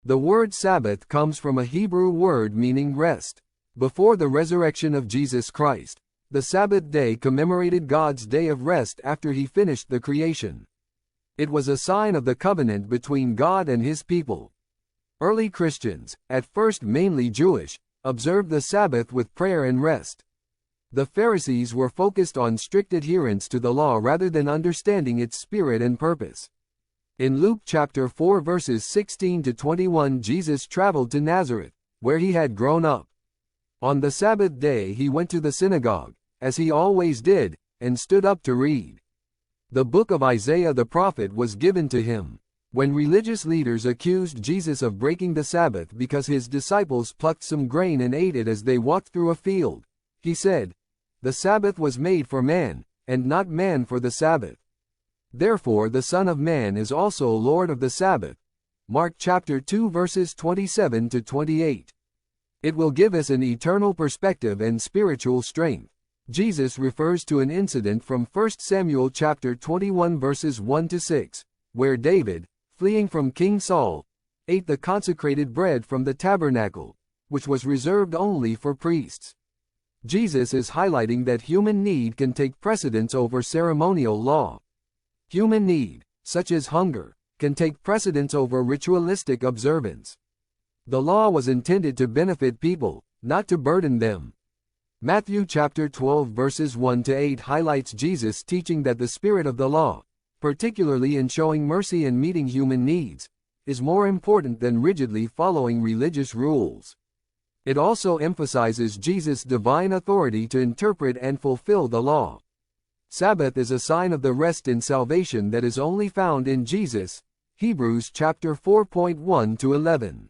The word Sabbath comes from a Hebrew word meaning rest. Before the resurrection of Jesus Christ, the Sabbath day commemorated God's day of rest after he finished the creation. It was a sign of the covenant between God and his people. Early Christians, at first mainly Jewish, observed the Sabbath with prayer and rest. The Pharisees were focused on strict adherence to the law rather than understanding its spirit and purpose. In Luke chapter 4 verses 16 to 21, Jesus traveled to Nazareth, where he had grown up. On the Sabbath day he went to the synagogue, as he always did, and stood up to read. The book of Isaiah the prophet was given to him. When religious leaders accused Jesus of breaking the Sabbath because his disciples plucked some grain and ate it as they walked through a field, he said, "The Sabbath was made for man, and not man for the Sabbath. Therefore the Son of Man is also Lord of the Sabbath." Mark chapter 2 verses 27 to 28. It will give us an eternal perspective and spiritual strength. Jesus refers to an incident from 1 Samuel chapter 21 verses 1 to 6, where David, fleeing from King Saul, ate the consecrated bread from the tabernacle, which was reserved only for priests. Jesus is highlighting that human need can take precedence over ceremonial law. Human need, such as hunger, can take precedence over ritualistic observance. The law was intended to benefit people, not to burden them. Matthew chapter 12 verses 1 to 8 highlights Jesus' teaching that the spirit of the law, particularly in showing mercy and meeting human needs, is more important than rigidly following religious rules. It also emphasizes Jesus' divine authority to interpret and fulfill the law. Sabbath is a sign of the rest in salvation that is only found in Jesus. Hebrews chapter 4.1 to 11.